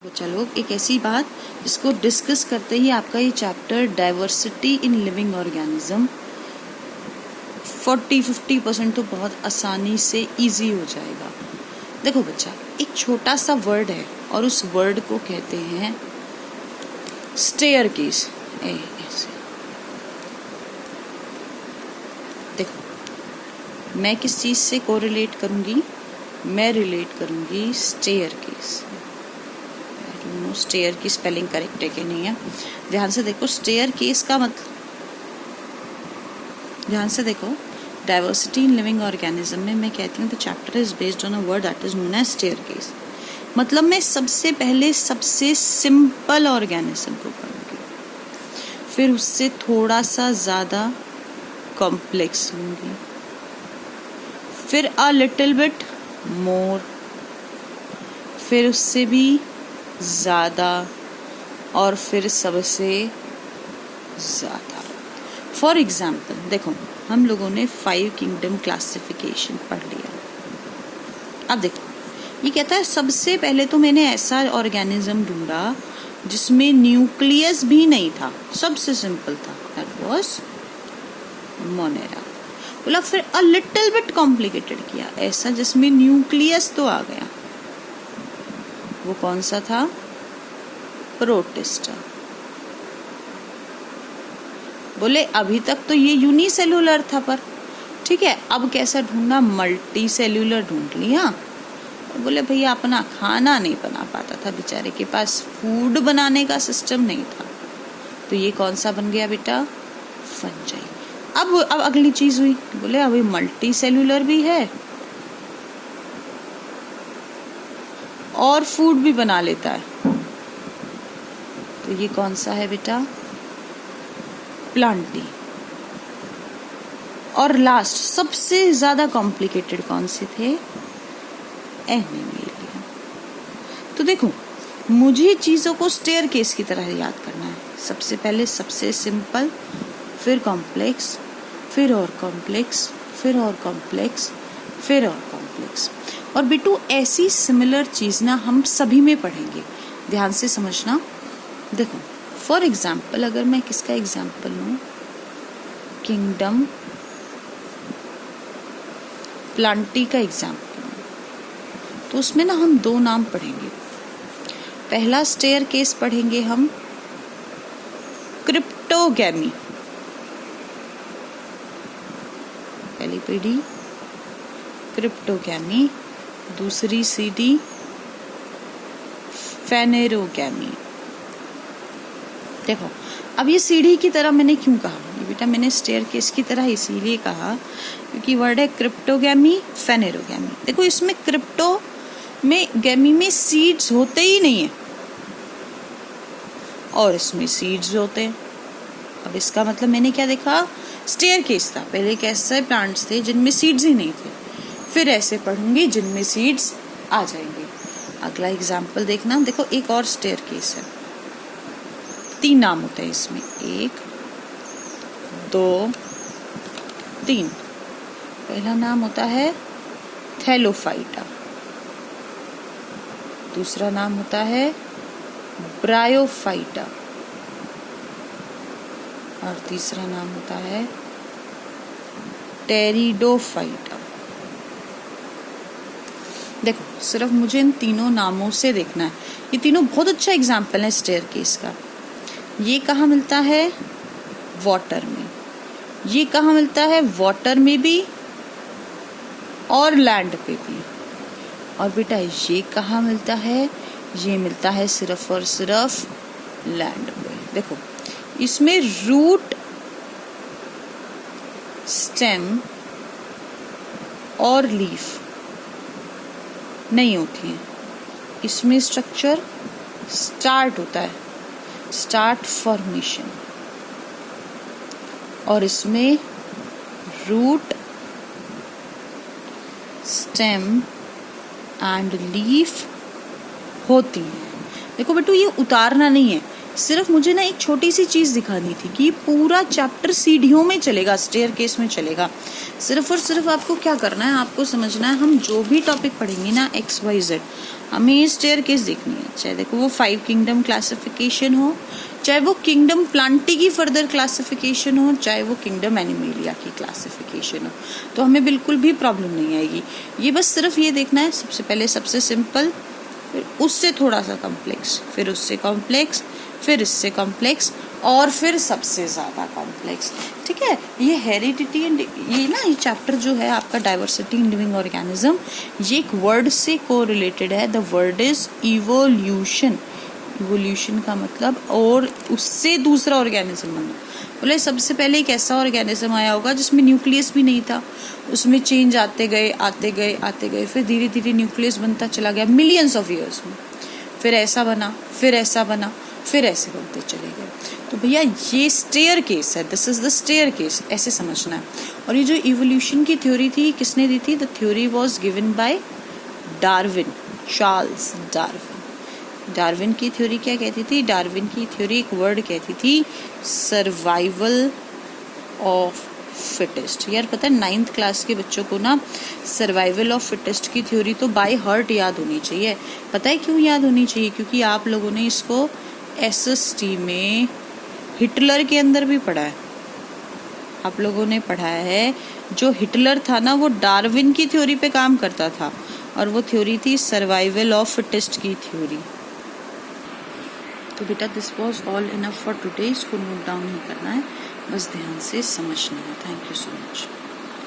बच्चा लोग, एक ऐसी बात जिसको डिस्कस करते ही आपका ये chapter diversity in living organism 40-50% तो बहुत आसानी से इजी हो जाएगा। देखो बच्चा, एक छोटा सा वर्ड है और उस वर्ड को कहते हैं स्टेयरकेस। ऐसे देखो, मैं किस चीज से कोरिलेट करूंगी? मैं रिलेट करूंगी स्टेयरकेस। स्टेयर की स्पेलिंग करेक्ट है कि नहीं है, ध्यान से देखो। स्टेयर केस का मतलब, ध्यान से देखो, डाइवर्सिटी इन लिविंग ऑर्गेनिज्म में मैं कहती हूँ the chapter is based on a word that is known as staircase. मतलब मैं सबसे पहले सबसे सिंपल ऑर्गेनिज्म को पढ़ूंगी, फिर उससे थोड़ा सा ज्यादा कॉम्प्लेक्स लूंगी, फिर अ लिटिल बिट मोर, फिर उससे भी ज़्यादा, और फिर सबसे ज़्यादा। फॉर एग्जाम्पल देखो, हम लोगों ने 5 किंगडम क्लासिफिकेशन पढ़ लिया। अब देखो, ये कहता है सबसे पहले तो मैंने ऐसा ऑर्गेनिज्म ढूंढा जिसमें न्यूक्लियस भी नहीं था, सबसे सिंपल था, दैट वाज मोनेरा। बोला फिर अ लिटिल बिट कॉम्प्लिकेटेड किया, ऐसा जिसमें न्यूक्लियस तो आ गया, वो कौन सा था? प्रोटिस्टा। बोले अभी तक तो ये यूनिसेलुलर था, पर ठीक है, अब कैसा ढूंढना? मल्टी सेल्यूलर ढूंढ लिया। बोले भैया अपना खाना नहीं बना पाता था, बेचारे के पास फूड बनाने का सिस्टम नहीं था, तो ये कौन सा बन गया बेटा? फंजाई। अब अगली चीज हुई, बोले अभी मल्टी सेल्यूलर भी है और फूड भी बना लेता है, तो ये कौन सा है बेटा? प्लांटी। और लास्ट सबसे ज्यादा कॉम्प्लिकेटेड कौन से थे? एनिमेलिया। तो देखो, मुझे चीजों को स्टेयर केस की तरह याद करना है। सबसे पहले सबसे सिंपल, फिर कॉम्प्लेक्स, फिर और कॉम्प्लेक्स, फिर और कॉम्प्लेक्स, फिर और कॉम्प्लेक्स। और बिटू ऐसी सिमिलर चीज ना हम सभी में पढ़ेंगे, ध्यान से समझना। देखो फॉर एग्जाम्पल, अगर मैं किसका एग्जाम्पल लूं, किंगडम प्लांटी का एग्जाम्पल लूं, तो उसमें ना हम 2 नाम पढ़ेंगे। पहला स्टेयर केस पढ़ेंगे हम क्रिप्टोगैमी, पहली पीढ़ी क्रिप्टोगैमी, दूसरी सीढ़ी फेनेरोगैमी। देखो, अब ये सीढ़ी की तरह मैंने क्यों कहा? ये बेटा मैंने स्टेयर केस की तरह इसीलिए कहा क्योंकि वर्ड है क्रिप्टोगैमी, फेनेरोगैमी। देखो, इसमें क्रिप्टो में गैमी में सीड्स होते ही नहीं है और इसमें सीड्स होते हैं। अब इसका मतलब मैंने क्या देखा? स्टेयर केस था, पहले कैसे प्लांट्स थे जिनमें सीड्स ही नहीं थे, फिर ऐसे पढ़ूंगी जिनमें सीड्स आ जाएंगे। अगला एग्जाम्पल देखना। देखो, एक और स्टेयर केस है, 3 नाम होते हैं इसमें, 1 2 3। पहला नाम होता है थैलोफाइटा, दूसरा नाम होता है ब्रायोफाइटा, और तीसरा नाम होता है टेरिडोफाइटा। देखो, सिर्फ मुझे इन तीनों नामों से देखना है। ये तीनों बहुत अच्छा एग्जाम्पल है स्टेयर केस का। ये कहाँ मिलता है? वाटर में। ये कहाँ मिलता है? वाटर में भी और लैंड पे भी। और बेटा ये कहाँ मिलता है? ये मिलता है सिर्फ और सिर्फ लैंड पे। देखो, इसमें रूट, स्टेम और लीफ नहीं होती है, इसमें स्ट्रक्चर स्टार्ट होता है, स्टार्ट फॉर्मेशन, और इसमें रूट, स्टेम एंड लीफ होती है। देखो बेटू, ये उतारना नहीं है, सिर्फ मुझे ना एक छोटी सी चीज़ दिखानी थी कि पूरा चैप्टर सीढ़ियों में चलेगा, स्टेयर केस में चलेगा। सिर्फ और सिर्फ आपको क्या करना है, आपको समझना है हम जो भी टॉपिक पढ़ेंगे ना XYZ, हमें ये स्टेयर केस देखनी है। चाहे देखो वो 5 किंगडम क्लासिफिकेशन हो, चाहे वो किंगडम प्लांटी की फर्दर क्लासिफिकेशन हो, चाहे वो किंगडम एनिमेलिया की क्लासिफिकेशन हो, तो हमें बिल्कुल भी प्रॉब्लम नहीं आएगी। ये बस सिर्फ ये देखना है, सबसे पहले सबसे सिंपल, फिर उससे थोड़ा सा कॉम्प्लेक्स, फिर उससे कॉम्प्लेक्स, फिर इससे कॉम्प्लेक्स, और फिर सबसे ज़्यादा कॉम्प्लेक्स। ठीक है, ये हेरिडिटी एंड ये ना ये चैप्टर जो है आपका डाइवर्सिटी इन लिविंग ऑर्गेनिज्म, ये एक वर्ड से को रिलेटेड है। The word is evolution. Evolution का मतलब और उससे दूसरा ऑर्गेनिज्म बनना। बोले सबसे पहले एक ऐसा ऑर्गेनिज्म आया होगा जिसमें न्यूक्लियस भी नहीं था, उसमें चेंज आते गए आते गए आते गए, फिर धीरे धीरे न्यूक्लियस बनता चला गया मिलियंस ऑफ ईयर्स में, फिर ऐसा बना, फिर ऐसा बना, फिर ऐसे बनते चले गए। तो भैया ये स्टेयर केस है, this is the staircase, ऐसे समझना है। और ये जो इवोल्यूशन की थ्योरी थी किसने दी थी? The theory was given by Darwin, Charles Darwin. Darwin की थ्योरी क्या कहती थी? डार्विन की थ्योरी एक वर्ड कहती थी, सर्वाइवल ऑफ फिटेस्ट। यार पता है 9th क्लास के बच्चों को ना सर्वाइवल ऑफ फिटेस्ट की थ्योरी तो बाय हार्ट याद होनी चाहिए। पता है क्यों याद होनी चाहिए? क्योंकि आप लोगों ने इसको SST में हिटलर के अंदर भी पढ़ा है। आप लोगों ने पढ़ा है जो हिटलर था ना वो डार्विन की थ्योरी पे काम करता था, और वो थ्योरी थी सर्वाइवल ऑफ फिटेस्ट की थ्योरी। तो बेटा this was all enough for today. इसको नोट डाउन नहीं करना है, बस ध्यान से समझना है। Thank you so much.